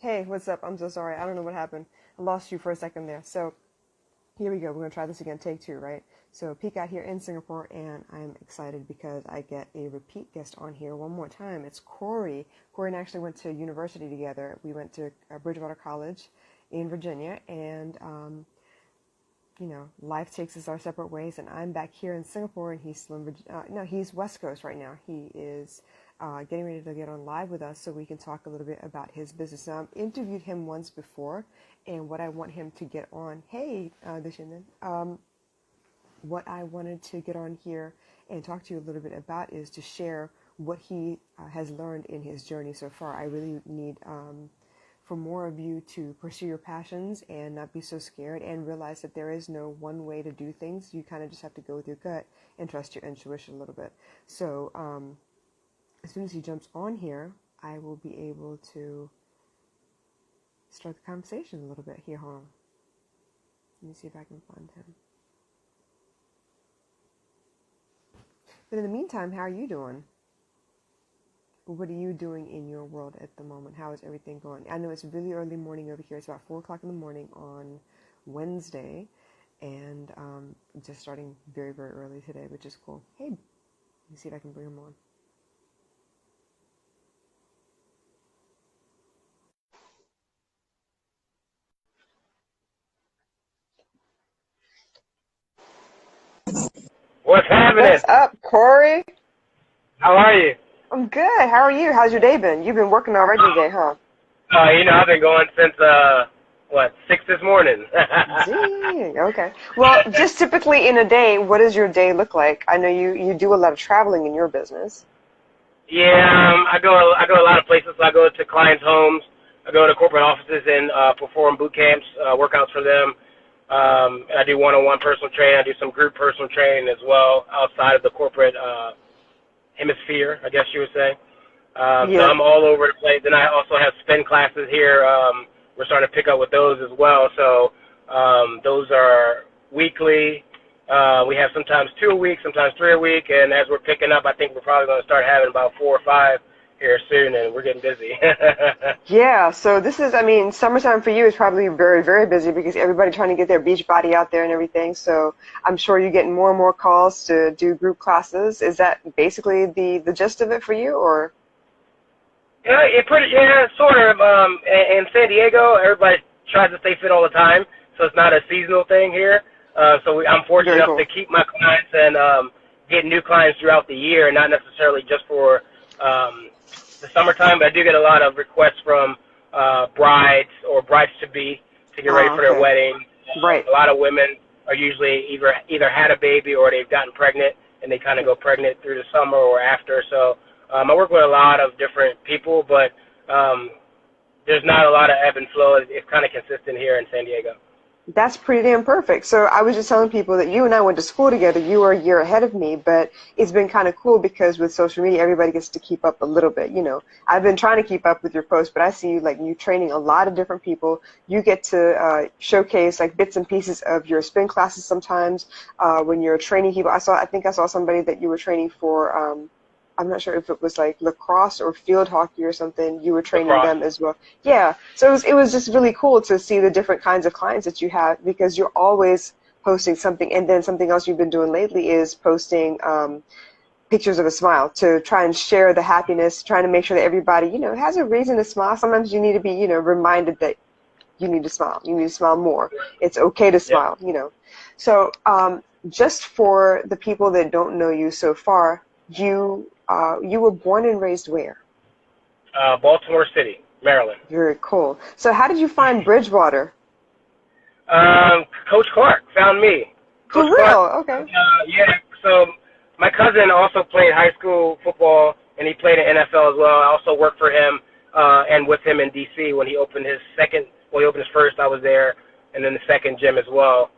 Hey, what's up? I'm so sorry. I don't know what happened. I lost you for a second there. So here we go. We're going to try this again. Take two, right? So peek out here in Singapore, and I'm excited because I get a repeat guest on here one more time. It's Corey. Corey and I actually went to university together. We went to Bridgewater College in Virginia, and life takes us our separate ways, and I'm back here in Singapore, and he's still in no, he's West Coast right now. He is getting ready to get on live with us so we can talk a little bit about his business. Now, I've interviewed him once before, and what I want him to get on, hey, Dushindan, what I wanted to get on here and talk to you a little bit about is to share what he has learned in his journey so far. I really need for more of you to pursue your passions and not be so scared and realize that there is no one way to do things. You kind of just have to go with your gut and trust your intuition a little bit. So as soon as he jumps on here, I will be able to start the conversation a little bit. Here, hold on. Let me see if I can find him. But in the meantime, how are you doing? What are you doing in your world at the moment? How is everything going? I know it's really early morning over here. It's about 4 o'clock in the morning on Wednesday, and just starting very, very early today, which is cool. Hey, let me see if I can bring him on. What's happening? What's up, Corey? How are you? I'm good. How are you? How's your day been? You've been working already today, huh? I've been going since, 6 this morning. Dang, okay. Well, just typically in a day, what does your day look like? I know you do a lot of traveling in your business. Yeah, I go a lot of places. I go to clients' homes. I go to corporate offices and perform boot camps, workouts for them. And I do one-on-one personal training. I do some group personal training as well outside of the corporate hemisphere, I guess you would say. So Yeah. I'm all over the place. Then I also have spin classes here. We're starting to pick up with those as well. So those are weekly. We have sometimes 2 a week, sometimes 3 a week. And as we're picking up, I think we're probably going to start having about 4 or 5 here soon, and we're getting busy. Yeah, so this is, I mean, summertime for you is probably very, very busy because everybody trying to get their beach body out there and everything. So I'm sure you're getting more and more calls to do group classes. Is that basically the gist of it for you, or? Yeah, sort of. In San Diego, everybody tries to stay fit all the time, so it's not a seasonal thing here. I'm fortunate Very enough to cool. keep my clients and get new clients throughout the year, not necessarily just for the summertime. But I do get a lot of requests from brides or brides-to-be to get ready Oh, for their okay. wedding. Right. A lot of women are usually either had a baby or they've gotten pregnant, and they kind of go pregnant through the summer or after. So I work with a lot of different people, but there's not a lot of ebb and flow. It's kind of consistent here in San Diego. That's pretty damn perfect. So I was just telling people that you and I went to school together. You were a year ahead of me, but it's been kind of cool because with social media, everybody gets to keep up a little bit. I've been trying to keep up with your posts, but I see you training a lot of different people. You get to showcase like bits and pieces of your spin classes sometimes when you're training people. I think I saw somebody that you were training for. I'm not sure if it was like lacrosse or field hockey or something. You were training Lacrosse. them as well. Yeah. So it was just really cool to see the different kinds of clients that you have because you're always posting something. And then something else you've been doing lately is posting pictures of a smile to try and share the happiness, trying to make sure that everybody, has a reason to smile. Sometimes you need to be, reminded that you need to smile. You need to smile more. It's okay to Yep. smile. So just for the people that don't know you so far, you were born and raised where? Baltimore City, Maryland. Very cool. So how did you find Bridgewater? Coach Clark found me. For Coach Clark, real? Okay. yeah. So my cousin also played high school football, and he played in NFL as well. I also worked for him and with him in D.C. when he opened his second. Well, he opened his first. I was there, and then the second gym as well.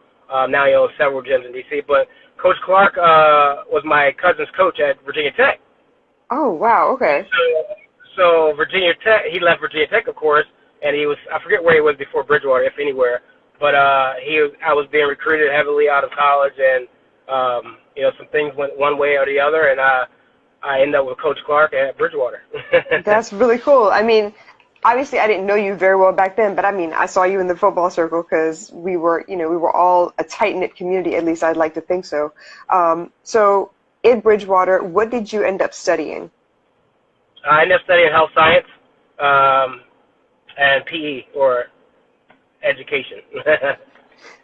Now he owns several gyms in D.C. But Coach Clark was my cousin's coach at Virginia Tech. Oh, wow. Okay. So Virginia Tech, he left Virginia Tech, of course, and I forget where he was before Bridgewater, if anywhere, but I was being recruited heavily out of college, and some things went one way or the other, and I ended up with Coach Clark at Bridgewater. That's really cool. I mean, obviously I didn't know you very well back then, but I mean, I saw you in the football circle because we were, we were all a tight-knit community, at least I'd like to think so. So in Bridgewater, what did you end up studying? I ended up studying health science and PE, or education.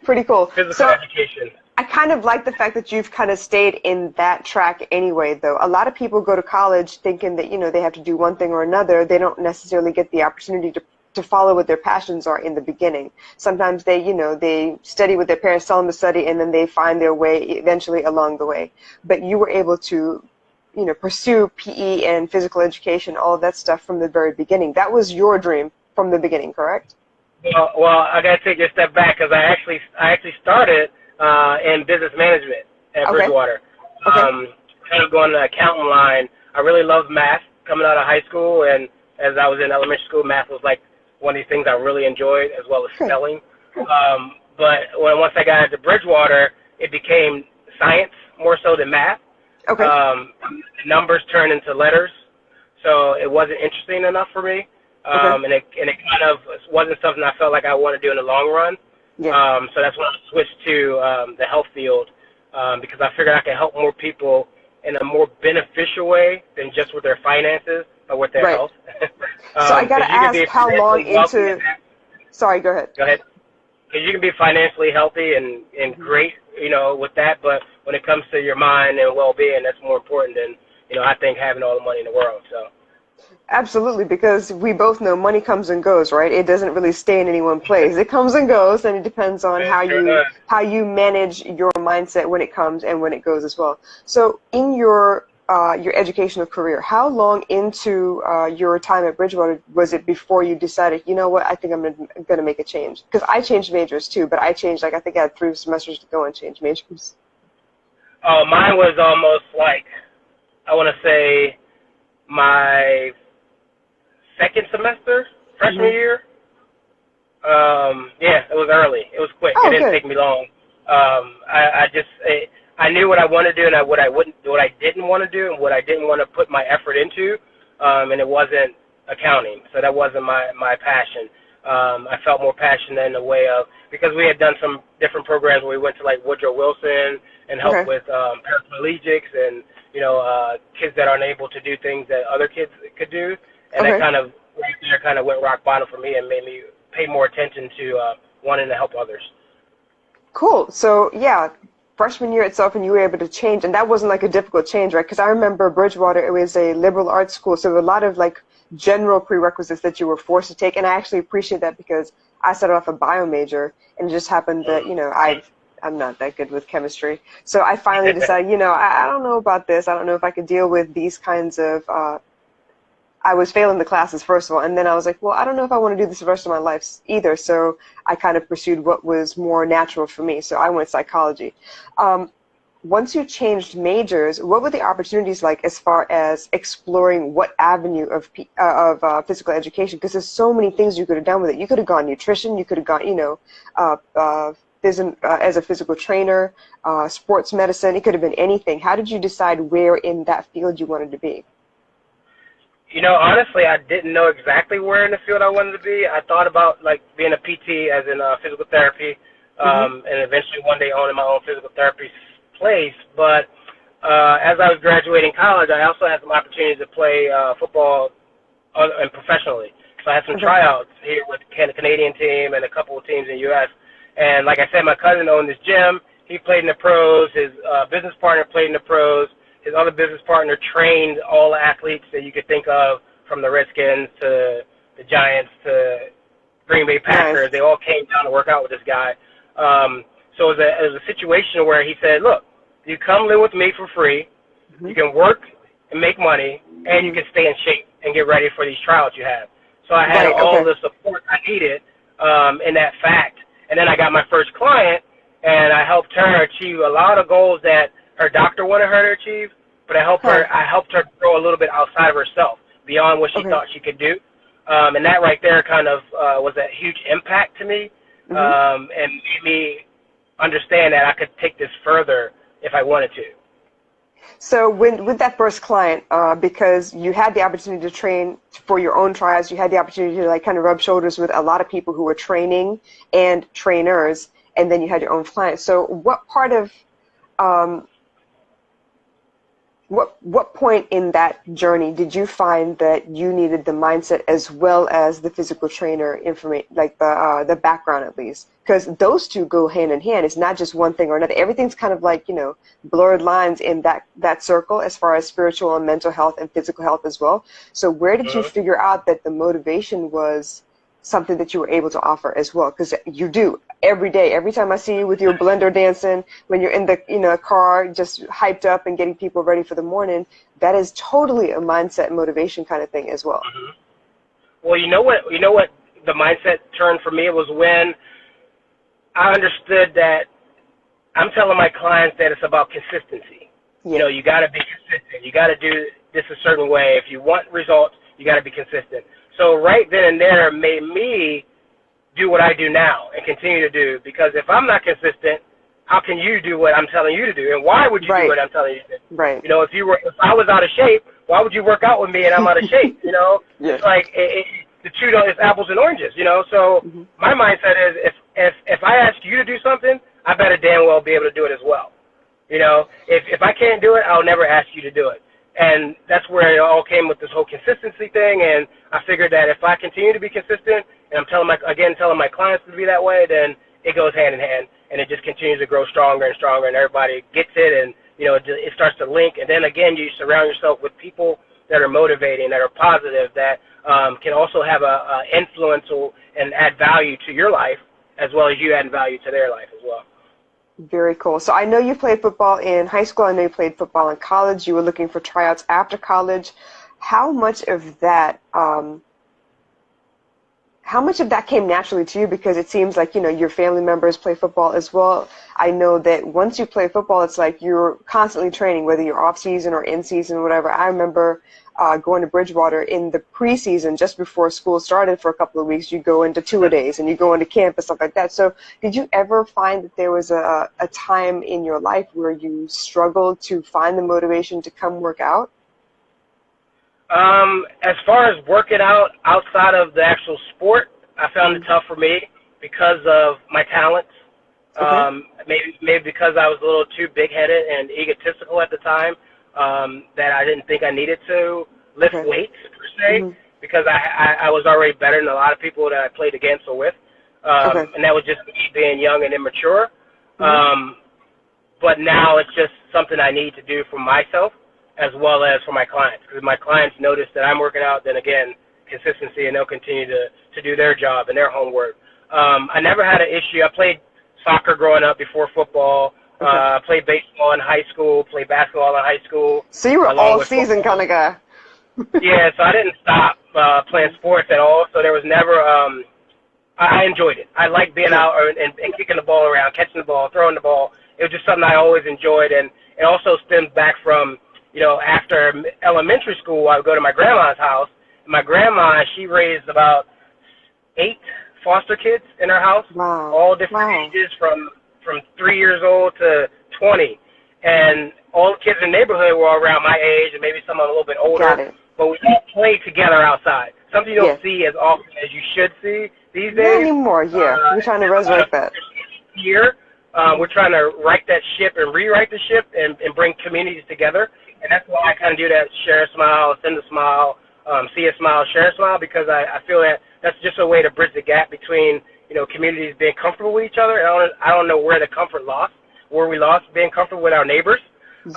Pretty cool. Physical education. I kind of like the fact that you've kind of stayed in that track anyway, though. A lot of people go to college thinking that, they have to do one thing or another. They don't necessarily get the opportunity to follow what their passions are in the beginning. Sometimes they, they study what their parents tell them to study, and then they find their way eventually along the way. But you were able to, pursue PE and physical education, all of that stuff from the very beginning. That was your dream from the beginning, correct? Well, I got to take a step back because I actually started in business management at Bridgewater. Kind of going the accountant line. I really loved math coming out of high school, and as I was in elementary school, math was like one of these things I really enjoyed, as well as spelling. But once I got into Bridgewater, it became science more so than math. Numbers turned into letters, so it wasn't interesting enough for me. And it kind of wasn't something I felt like I wanted to do in the long run. So that's when I switched to the health field, because I figured I could help more people in a more beneficial way than just with their finances, but with their health. So I got to ask, how long into... Sorry, go ahead. Go ahead. Because you can be financially healthy and great, with that, but when it comes to your mind and well-being, that's more important than, I think, having all the money in the world. So. Absolutely, because we both know money comes and goes, right? It doesn't really stay in any one place. It comes and goes, and it depends on how you manage your mindset when it comes and when it goes as well. So, in your educational career, how long into your time at Bridgewater was it before you decided, you know what, I think I'm going to make a change? Because I changed majors too, but I changed, I think I had 3 semesters to go and change majors. Oh, mine was almost like, I want to say, my second semester, freshman year. It was early. It was quick. It didn't take me long. I knew what I wanted to do and what I didn't want to do and what I didn't want to put my effort into, and it wasn't accounting. So that wasn't my passion. I felt more passionate in the way of, because we had done some different programs where we went to like Woodrow Wilson and helped with paraplegics and kids that aren't able to do things that other kids could do. And that kind of went rock bottom for me and made me pay more attention to wanting to help others. Cool. So, freshman year itself, and you were able to change, and that wasn't like a difficult change, right? Because I remember Bridgewater, it was a liberal arts school, so there were a lot of like general prerequisites that you were forced to take, and I actually appreciate that because I started off a bio major, and it just happened that, I'm not that good with chemistry. So I finally decided, I don't know about this. I don't know if I could deal with these kinds of, I was failing the classes, first of all, and then I was like, well, I don't know if I want to do this the rest of my life either, so I kind of pursued what was more natural for me, so I went psychology. Once you changed majors, what were the opportunities like as far as exploring what avenue of physical education? Because there's so many things you could have done with it. You could have gone nutrition, you could have gone, as a physical trainer, sports medicine, it could have been anything. How did you decide where in that field you wanted to be? Honestly, I didn't know exactly where in the field I wanted to be. I thought about, like, being a PT, as in physical therapy, and eventually one day owning my own physical therapy place. But as I was graduating college, I also had some opportunities to play football and professionally. So I had some tryouts here with the Canadian team and a couple of teams in the U.S. And like I said, my cousin owned this gym. He played in the pros. His business partner played in the pros. His other business partner trained all the athletes that you could think of, from the Redskins to the Giants to Green Bay Packers. They all came down to work out with this guy. So it was a situation where he said, look, you come live with me for free. You can work and make money, and you can stay in shape and get ready for these trials you have. So I had all the support I needed in that fact. And then I got my first client, and I helped her achieve a lot of goals that her doctor wanted her to achieve, but I helped her grow a little bit outside of herself, beyond what she thought she could do. And that right there kind of was a huge impact to me, and made me understand that I could take this further if I wanted to. So with that first client, because you had the opportunity to train for your own trials, you had the opportunity to like kind of rub shoulders with a lot of people who were training and trainers, and then you had your own clients. So what part of um, what point in that journey did you find that you needed the mindset as well as the physical trainer information, like the background at least? Because those two go hand in hand. It's not just one thing or another. Everything's kind of like, blurred lines in that circle as far as spiritual and mental health and physical health as well. So where did you figure out that the motivation was something that you were able to offer as well? Because you do every day. Every time I see you with your blender dancing, when you're in the car, just hyped up and getting people ready for the morning, that is totally a mindset motivation kind of thing as well. Well, you know what the mindset turned for me was when I understood that I'm telling my clients that it's about consistency. Yeah. You got to be consistent. You got to do this a certain way. If you want results, you got to be consistent. So right then and there made me do what I do now and continue to do, because if I'm not consistent, how can you do what I'm telling you to do? And why would you do what I'm telling you to do? Right. If I was out of shape, why would you work out with me and I'm out of shape? Yeah. It's like the two it's apples and oranges. So my mindset is if I ask you to do something, I better damn well be able to do it as well. If I can't do it, I'll never ask you to do it. And that's where it all came with this whole consistency thing. And I figured that if I continue to be consistent, and I'm telling my clients to be that way, then it goes hand in hand, and it just continues to grow stronger and stronger, and everybody gets it, and it starts to link. And then again, you surround yourself with people that are motivating, that are positive, that can also have a influence and add value to your life, as well as you add value to their life as well. Very cool. So I know you played football in high school. I know you played football in college. You were looking for tryouts after college. How much of that came naturally to you? Because it seems like, your family members play football as well. I know that once you play football, it's like you're constantly training, whether you're off season or in season, whatever. I remember going to Bridgewater in the preseason, just before school started for a couple of weeks. You go into two-a-days and you go into camp and stuff like that. So did you ever find that there was a time in your life where you struggled to find the motivation to come work out? As far as working out outside of the actual sport, I found it tough for me because of my talents. Okay. Maybe because I was a little too big-headed and egotistical at the time, that I didn't think I needed to lift weights per se, because I was already better than a lot of people that I played against or with, and that was just me being young and immature. But now it's just something I need to do for myself as well as for my clients, because my clients notice that I'm working out, then again, consistency, and they'll continue to do their job and their homework. I never had an issue. I played soccer growing up before football. Played baseball in high school, played basketball in high school. So you were all-season kind of guy. Yeah, so I didn't stop playing sports at all, so there was never I enjoyed it. I liked being out and kicking the ball around, catching the ball, throwing the ball. It was just something I always enjoyed, and it also stems back from, after elementary school, I would go to my grandma's house. My grandma, she raised about 8 foster kids in her house, all different ages, from 3 years old to 20. And all the kids in the neighborhood were around my age and maybe some a little bit older. But we all played together outside, something you don't see as often as you should see these days. Not anymore, we're trying to resurrect that. Here, we're trying to right that ship and rewrite the ship and bring communities together. And that's why I kind of do that, share a smile, send a smile, see a smile, share a smile, because I feel that that's just a way to bridge the gap between, communities being comfortable with each other. I don't know where the comfort lost, where we lost being comfortable with our neighbors. It's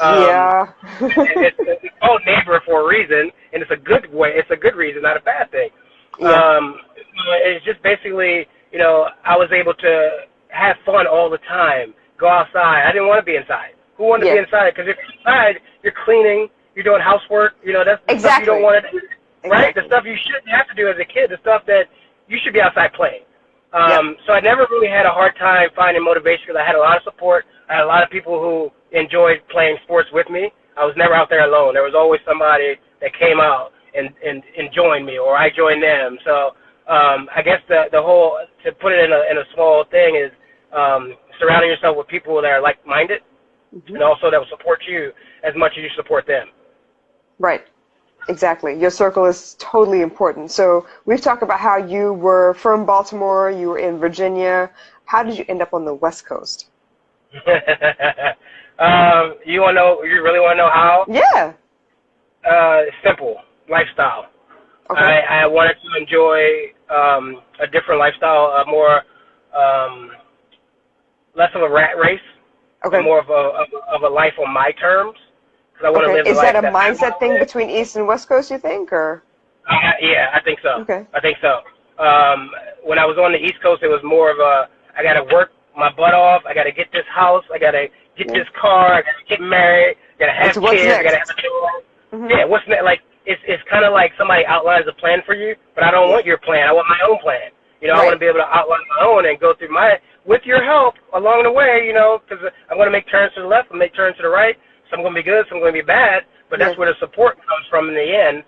called neighbor for a reason, and it's a good way. It's a good reason, not a bad thing. It's just basically, I was able to have fun all the time, go outside. I didn't want to be inside. Who wanted to be inside? Because if you're inside, you're cleaning, you're doing housework. That's the stuff you don't want to do, right? The stuff you shouldn't have to do as a kid, the stuff that you should be outside playing. So I never really had a hard time finding motivation, because I had a lot of support. I had a lot of people who enjoyed playing sports with me. I was never out there alone. There was always somebody that came out and joined me, or I joined them. So I guess the whole, to put it in a small thing, is surrounding yourself with people that are like-minded. and also that will support you as much as you support them. Right. Exactly. Your circle is totally important. So we've talked about how you were from Baltimore, you were in Virginia. How did you end up on the West Coast? You want to know? You really want to know how? Yeah. Simple lifestyle. Okay. I wanted to enjoy a different lifestyle, a more less of a rat race, Okay. more of a life on my terms. Because I want to live the Is life that a that I mindset wanna thing live. between East and West Coast, you think, or? Yeah, I think so. Okay. I think so. When I was on the East Coast, it was more of a, I got to work my butt off. I got to get this house. I got to get this car. I got to get married. I got to have What's kids. next? I got to have a child. Mm-hmm. Yeah, what's next? Like, it's kind of like somebody outlines a plan for you, but I don't want your plan. I want my own plan. You know, I want to be able to outline my own and go through with your help along the way, you know, because I'm going to make turns to the left and make turns to the right. Some going to be good, some going to be bad, but that's where the support comes from in the end.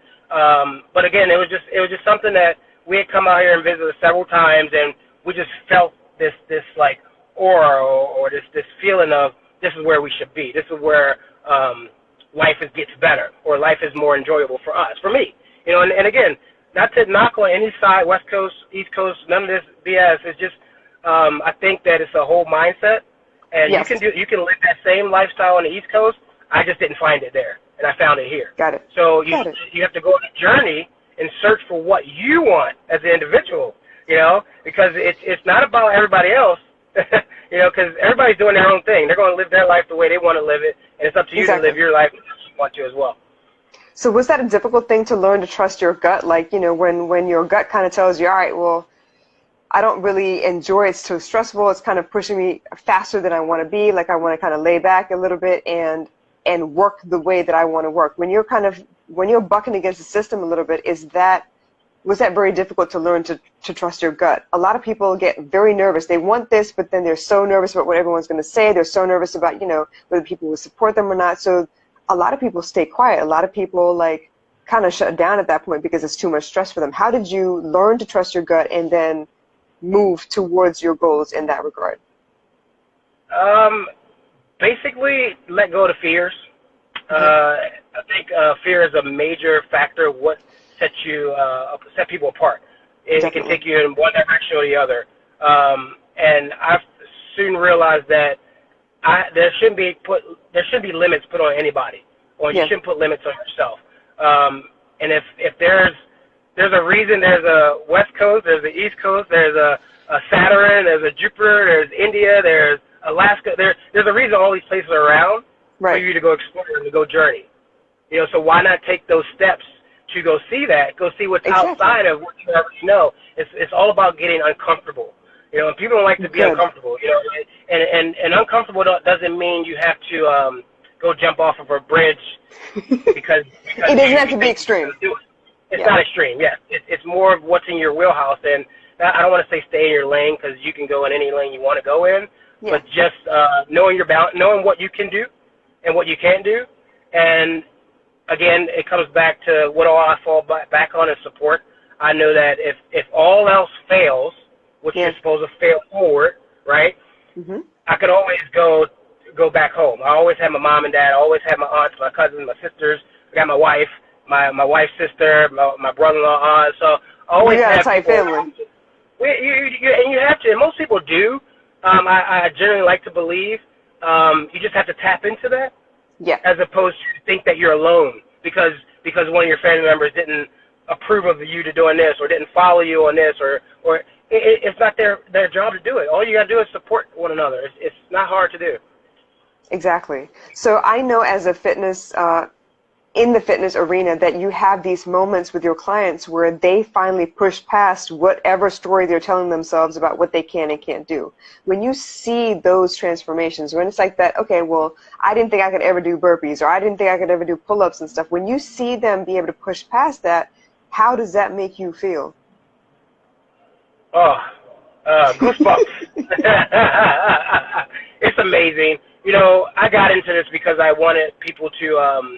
But again, it was just something that we had come out here and visited several times, and we just felt this like aura or this feeling of this is where we should be. This is where life gets better, or life is more enjoyable for us, for me. You know, and again, not to knock on any side, West Coast, East Coast, none of this BS. It's just I think that it's a whole mindset, and you can live that same lifestyle on the East Coast. I just didn't find it there, and I found it here. Got it. So you have to go on a journey and search for what you want as an individual, you know, because it's not about everybody else, you know, because everybody's doing their own thing. They're going to live their life the way they want to live it, and it's up to you to live your life as you want to as well. So was that a difficult thing to learn to trust your gut? Like, you know, when your gut kind of tells you, all right, well, I don't really enjoy it. It's too stressful. It's kind of pushing me faster than I want to be. Like I want to kind of lay back a little bit and work the way that I want to work. When you're bucking against the system a little bit, was that very difficult to learn to trust your gut? A lot of people get very nervous. They want this, but then they're so nervous about what everyone's going to say. They're so nervous about, you know, whether people will support them or not. So a lot of people stay quiet. A lot of people like kind of shut down at that point because it's too much stress for them. How did you learn to trust your gut and then move towards your goals in that regard? Basically, let go of the fears. I think fear is a major factor of what set people apart. It can take you in one direction or the other. And I've soon realized that there shouldn't be limits put on anybody, or you shouldn't put limits on yourself. And if there's a reason, there's a West Coast, there's the East Coast, there's a Saturn, there's a Jupiter, there's India, there's Alaska. There's a reason all these places are around for you to go explore and to go journey. You know, so why not take those steps to go see that, go see what's outside of what you already know. It's all about getting uncomfortable. You know, and people don't like to be uncomfortable. You know, and uncomfortable doesn't mean you have to go jump off of a bridge because it doesn't have to be extreme. It's not extreme. Yes, it's more of what's in your wheelhouse. And I don't want to say stay in your lane because you can go in any lane you want to go in, but just knowing knowing what you can do and what you can't do. And again, it comes back to what all I fall back on is support. I know that if all else fails, which you're supposed to fail forward, right? Mm-hmm. I could always go back home. I always have my mom and dad. I always have my aunts, my cousins, my sisters. I got my wife, my wife's sister, my brother-in-law, aunt. So I always have a tight family. And you have to, and most people do. I generally like to believe you just have to tap into that, as opposed to think that you're alone because one of your family members didn't approve of you to doing this or didn't follow you on this or it's not their job to do it. All you got to do is support one another. It's not hard to do. Exactly. So I know as a fitness, in the fitness arena, that you have these moments with your clients where they finally push past whatever story they're telling themselves about what they can and can't do. When you see those transformations, when it's like that, okay, well, I didn't think I could ever do burpees, or I didn't think I could ever do pull-ups and stuff. When you see them be able to push past that, how does that make you feel? Oh, goosebumps. It's amazing. You know, I got into this because I wanted people to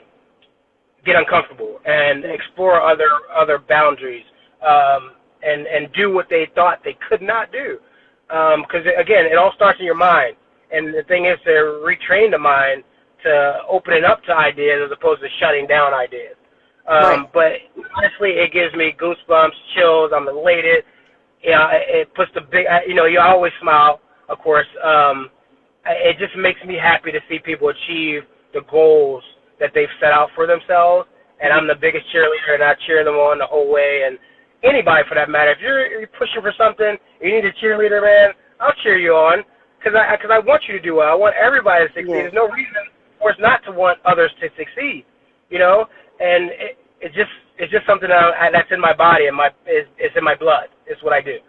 get uncomfortable and explore other boundaries and do what they thought they could not do. Because, again, it all starts in your mind. And the thing is to retrain the mind to opening up to ideas as opposed to shutting down ideas. Right. But honestly, it gives me goosebumps, chills. I'm elated. It puts the big, you always smile, of course. It just makes me happy to see people achieve the goals that they've set out for themselves. And I'm the biggest cheerleader, and I cheer them on the whole way. And anybody, for that matter, if you're pushing for something, you need a cheerleader, man, I'll cheer you on because I want you to do well. I want everybody to succeed. There's no reason for us not to want others to succeed, And it's just something that's in my body and it's in my blood. It's what I do.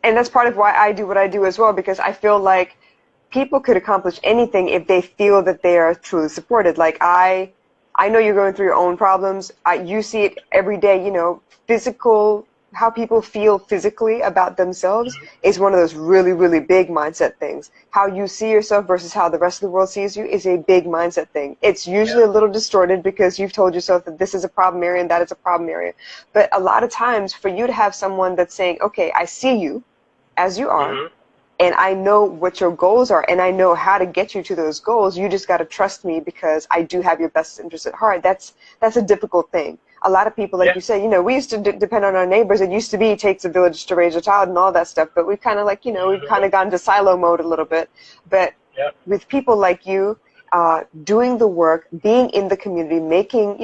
And that's part of why I do what I do as well, because I feel like people could accomplish anything if they feel that they are truly supported. Like I know you're going through your own problems. You see it every day, physical, how people feel physically about themselves is one of those really, really big mindset things. How you see yourself versus how the rest of the world sees you is a big mindset thing. It's usually a little distorted because you've told yourself that this is a problem area and that is a problem area. But a lot of times for you to have someone that's saying, okay, I see you as you are, and I know what your goals are, and I know how to get you to those goals. You just got to trust me because I do have your best interest at heart. That's a difficult thing. A lot of people, like you say, we used to depend on our neighbors. It used to be it takes a village to raise a child and all that stuff. But we've kind of like, we've kind of gone into silo mode a little bit. But with people like you doing the work, being in the community, making,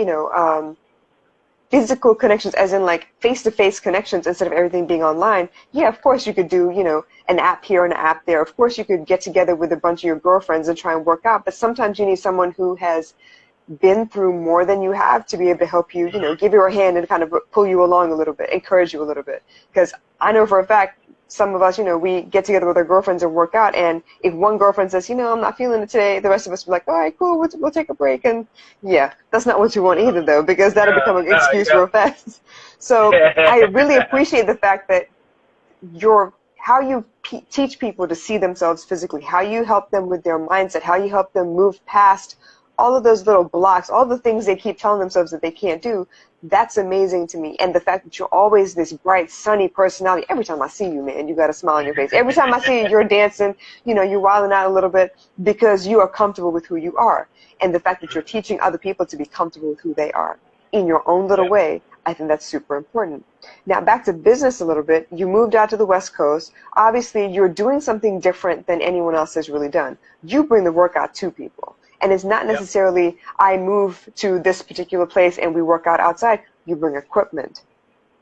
physical connections, as in like face-to-face connections instead of everything being online. Yeah, of course you could do, an app here and an app there. Of course you could get together with a bunch of your girlfriends and try and work out. But sometimes you need someone who has been through more than you have to be able to help you, give you a hand and kind of pull you along a little bit, encourage you a little bit. Because I know for a fact, some of us, we get together with our girlfriends and work out, and if one girlfriend says, I'm not feeling it today, the rest of us will be like, all right, cool, we'll take a break. And yeah, that's not what you want either, though, because that'll become an excuse real fast. So I really appreciate the fact that how you teach people to see themselves physically, how you help them with their mindset, how you help them move past all of those little blocks, all the things they keep telling themselves that they can't do. That's amazing to me. And the fact that you're always this bright, sunny personality. Every time I see you, man, you got a smile on your face. Every time I see you, you're dancing, you're wilding out a little bit because you are comfortable with who you are. And the fact that you're teaching other people to be comfortable with who they are in your own little way, I think that's super important. Now, back to business a little bit. You moved out to the West Coast. Obviously, you're doing something different than anyone else has really done. You bring the workout to people. And it's not necessarily I move to this particular place and we work out outside. You bring equipment.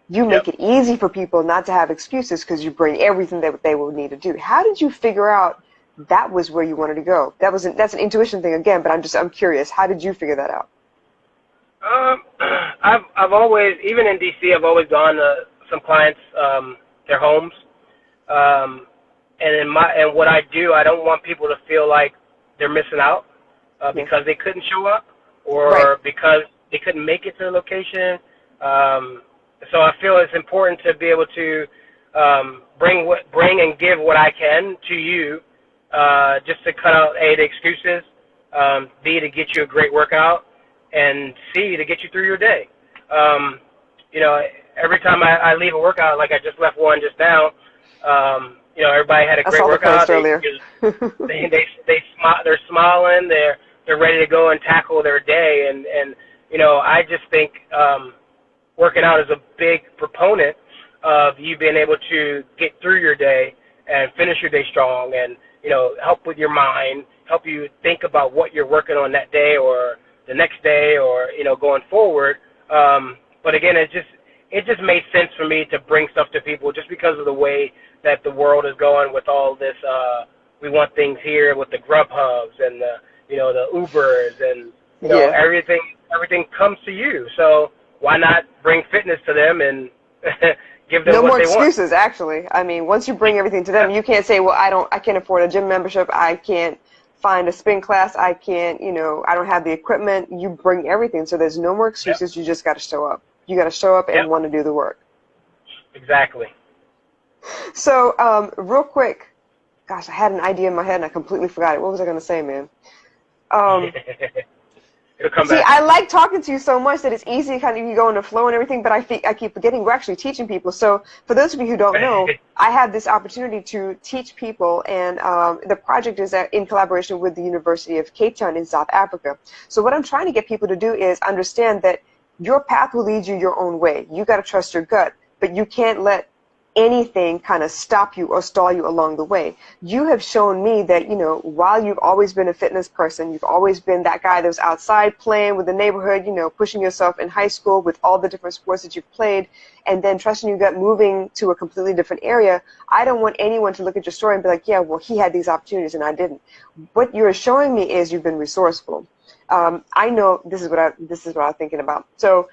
You make it easy for people not to have excuses because you bring everything that they will need to do. How did you figure out that was where you wanted to go? That's an intuition thing again, but I'm curious. How did you figure that out? I've always, even in DC, I've always gone to some clients, their homes, and what I do, I don't want people to feel like they're missing out. Because they couldn't show up or because they couldn't make it to the location. So I feel it's important to be able to bring and give what I can to you just to cut out, A, the excuses, B, to get you a great workout, and C, to get you through your day. Every time I leave a workout, like I just left one just now, everybody had a great workout. Earlier. They're smiling. They're ready to go and tackle their day, and I just think working out is a big proponent of you being able to get through your day and finish your day strong, and help with your mind, help you think about what you're working on that day or the next day or going forward. But again, it just made sense for me to bring stuff to people just because of the way that the world is going with all this. We want things here with the Grubhubs and the Ubers and everything comes to you. So why not bring fitness to them and give them what they want? No more excuses, actually. I mean, once you bring everything to them, you can't say, well, I can't afford a gym membership. I can't find a spin class. I can't, I don't have the equipment. You bring everything. So there's no more excuses. You just got to show up. You got to show up and want to do the work. Exactly. So real quick, gosh, I had an idea in my head and I completely forgot it. What was I going to say, man? It'll come See, back. I like talking to you so much that it's easy, kind of you go in the flow and everything, but I keep forgetting we're actually teaching people. So for those of you who don't know, I have this opportunity to teach people, and the project is in collaboration with the University of Cape Town in South Africa. So what I'm trying to get people to do is understand that your path will lead you your own way. You got to trust your gut, but you can't let anything kind of stop you or stall you along the way. You have shown me that, you know, while you've always been a fitness person, you've always been that guy that was outside playing with the neighborhood, you know, pushing yourself in high school with all the different sports that you've played, and then trusting your gut moving to a completely different area. I don't want anyone to look at your story and be like, yeah, well, he had these opportunities and I didn't. What you're showing me is you've been resourceful. I know this is what I'm thinking about. So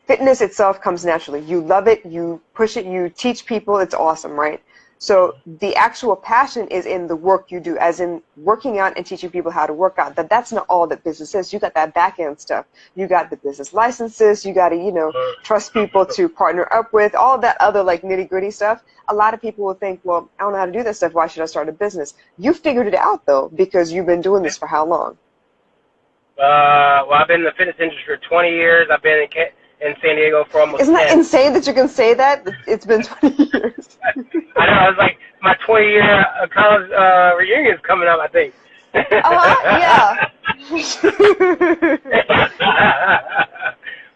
fitness itself comes naturally. You love it, you push it, you teach people, it's awesome, right? So the actual passion is in the work you do, as in working out and teaching people how to work out. That's not all that business is. You got that back end stuff. You got the business licenses. You got to, you know, trust people to partner up with, all that other like nitty gritty stuff. A lot of people will think, well, I don't know how to do that stuff. Why should I start a business? You figured it out though, because you've been doing this for how long? Well, I've been in the fitness industry for 20 years. I've been in San Diego for almost 10. Isn't that insane that you can say that? It's been 20 years. I know. I was like, my 20-year college reunion's coming up, I think. Yeah.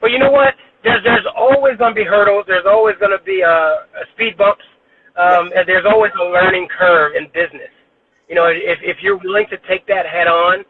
But you know what? There's always going to be hurdles. There's always going to be speed bumps. And there's always a learning curve in business. You know, if you're willing to take that head on,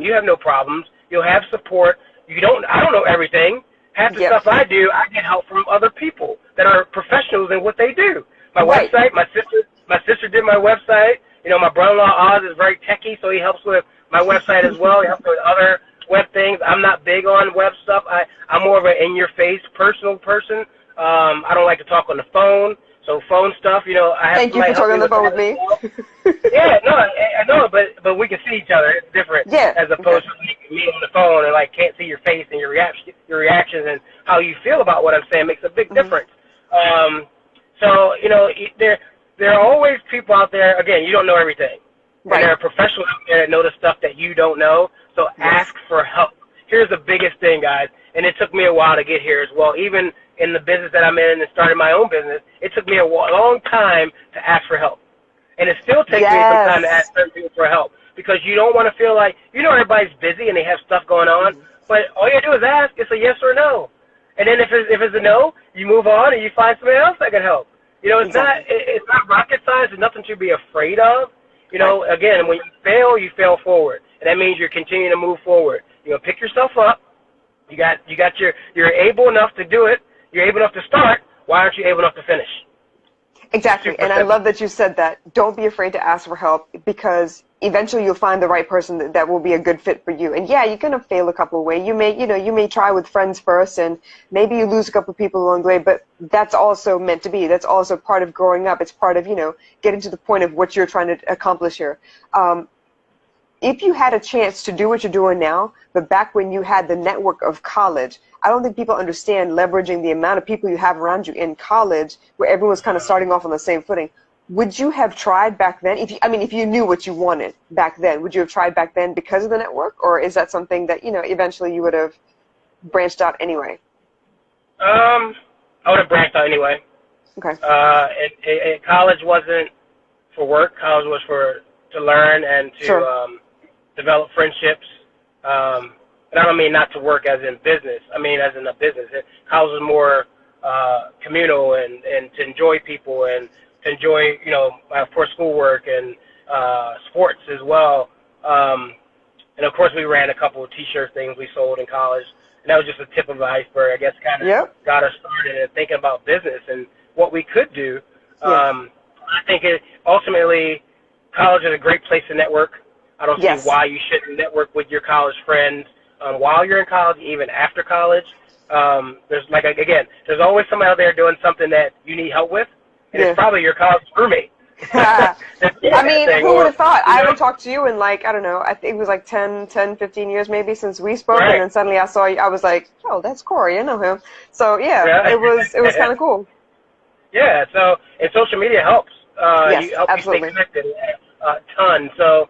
you have no problems. You'll have support. I don't know everything. Half the stuff I do, I get help from other people that are professionals in what they do. My website, my sister did my website. You know, my brother-in-law Oz is very techie, so he helps with my website as well. He helps with other web things. I'm not big on web stuff. I'm more of an in-your-face personal person. I don't like to talk on the phone. So phone stuff, you know, I have Thank you for talking on the phone with me. Yeah, no, I know, but we can see each other. It's different, as opposed to me on the phone and like can't see your face and your reactions and how you feel about what I'm saying makes a big difference. So you know, there are always people out there. Again, you don't know everything, and there are professionals out there that know the stuff that you don't know. So ask for help. Here's the biggest thing, guys, and it took me a while to get here as well. Even in the business that I'm in and started my own business, it took me a long time to ask for help. And it still takes me some time to ask certain people for help because you don't want to feel like, you know, everybody's busy and they have stuff going on, but all you do is ask. It's a yes or no. And then if it's a no, you move on and you find somebody else that can help. You know, it's not rocket science. There's nothing to be afraid of. You know, again, when you fail forward. And that means you're continuing to move forward. You know, pick yourself up. You're able enough to do it. You're able enough to start. Why aren't you able enough to finish? Exactly, and I love that you said that. Don't be afraid to ask for help because eventually you'll find the right person that will be a good fit for you. And yeah, you're gonna fail a couple of ways. You may try with friends first, and maybe you lose a couple of people along the way. But that's also meant to be. That's also part of growing up. It's part of getting to the point of what you're trying to accomplish here. If you had a chance to do what you're doing now, but back when you had the network of college, I don't think people understand leveraging the amount of people you have around you in college where everyone's kind of starting off on the same footing. Would you have tried back then? If you knew what you wanted back then, would you have tried back then because of the network? Or is that something that, eventually you would have branched out anyway? I would have branched out anyway. Okay. College wasn't for work. College was to learn and to develop friendships. And I don't mean not to work as in business. I mean as in a business. College was more communal and to enjoy people and to enjoy, of course, schoolwork and sports as well. And, of course, we ran a couple of T-shirt things we sold in college. And that was just the tip of the iceberg, I guess, kind of got us started in thinking about business and what we could do. I think ultimately college is a great place to network. I don't see why you shouldn't network with your college friends while you're in college, even after college. There's always somebody out there doing something that you need help with, and it's probably your college roommate. Who would have thought? I haven't talked to you in I don't know, I think it was 10, 15 years maybe since we spoke, and then suddenly I saw you, I was like, oh, that's Corey, I know him. So, it was kind of cool. Yeah, and social media helps. Yes, you help absolutely. You stay connected a ton. So,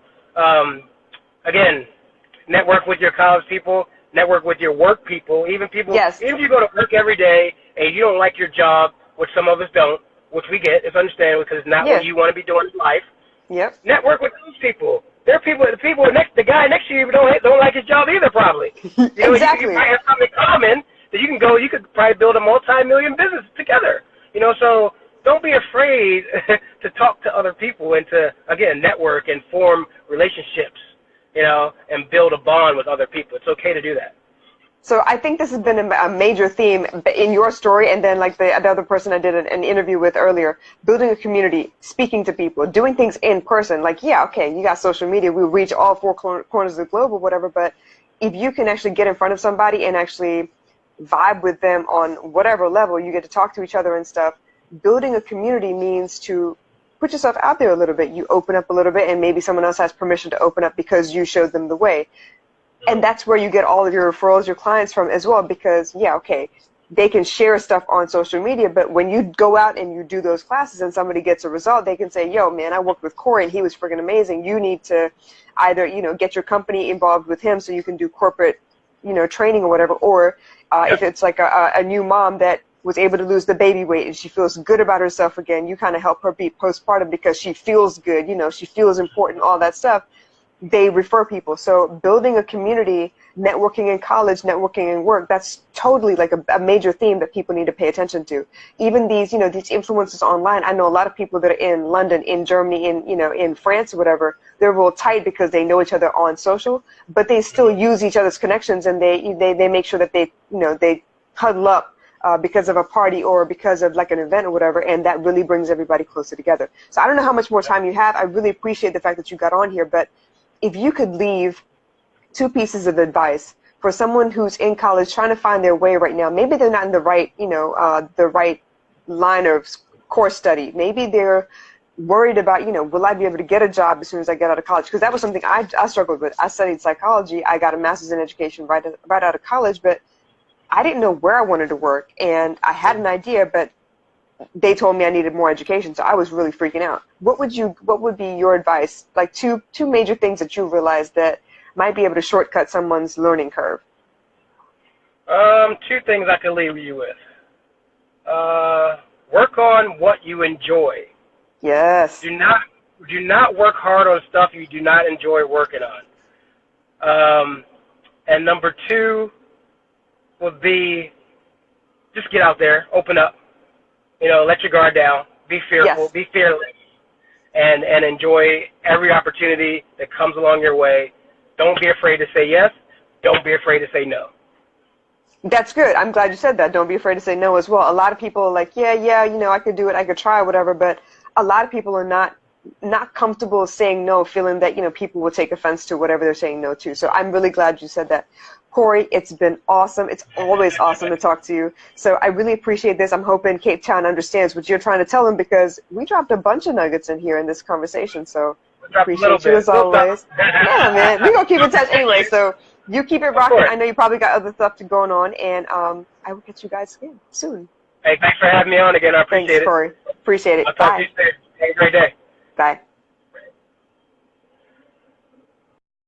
again, network with your college people, network with your work people, even Yes. if you go to work every day and you don't like your job, which some of us don't, which we get, it's understandable because it's not Yeah. what you want to be doing in life. Yep. Network with those people. There are the guy next to you don't like his job either, probably. Exactly. You might have something in common that you could probably build a multi-million business together. So don't be afraid to talk to other people and to, again, network and form relationships, and build a bond with other people. It's okay to do that. So I think this has been a major theme in your story, and then like the other person I did an interview with earlier, building a community, speaking to people, doing things in person. Like, yeah, okay, you got social media, we reach all four corners of the globe or whatever, but if you can actually get in front of somebody and actually vibe with them on whatever level, you get to talk to each other and stuff. Building a community means to put yourself out there a little bit. You open up a little bit, and maybe someone else has permission to open up because you showed them the way. And that's where you get all of your referrals, your clients from as well, because, yeah, okay, they can share stuff on social media, but when you go out and you do those classes and somebody gets a result, they can say, yo, man, I worked with Corey and he was freaking amazing. You need to either, get your company involved with him so you can do corporate, training or whatever, or if it's like a new mom that was able to lose the baby weight and she feels good about herself again, you kind of help her be postpartum because she feels good, she feels important, all that stuff. They refer people. So building a community, networking in college, networking in work, that's totally like a major theme that people need to pay attention to. Even these, these influencers online, I know a lot of people that are in London, in Germany, in France or whatever, they're real tight because they know each other on social, but they still use each other's connections, and they make sure that they huddle up because of a party or because of like an event or whatever, and that really brings everybody closer together. So I don't know how much more time you have. I really appreciate the fact that you got on here, but if you could leave 2 pieces of advice for someone who's in college trying to find their way right now, maybe they're not in the right, the right line of course study. Maybe they're worried about, will I be able to get a job as soon as I get out of college? Because that was something I struggled with. I studied psychology. I got a master's in education right out of college, but I didn't know where I wanted to work, and I had an idea, but they told me I needed more education, so I was really freaking out. What would be your advice? Like two major things that you realized that might be able to shortcut someone's learning curve. 2 things I could leave you with. Work on what you enjoy. Yes. Do not work hard on stuff you do not enjoy working on. And number 2 would be just get out there, open up. Let your guard down, be fearful, Yes. be fearless, and enjoy every opportunity that comes along your way. Don't be afraid to say yes. Don't be afraid to say no. That's good. I'm glad you said that. Don't be afraid to say no as well. A lot of people are like, yeah, I could do it, I could try, whatever, but a lot of people are not comfortable saying no, feeling that, people will take offense to whatever they're saying no to. So I'm really glad you said that. Corey, it's been awesome. It's always awesome to talk to you. So I really appreciate this. I'm hoping Cape Town understands what you're trying to tell them, because we dropped a bunch of nuggets in here in this conversation. So appreciate you as always. Yeah, man. We're going to keep in touch anyway. So you keep it rocking. I know you probably got other stuff going on, and I will get you guys again soon. Hey, thanks for having me on again. I appreciate it. Thanks, Corey. Appreciate it. I'll talk to you soon. Have a great day. Bye.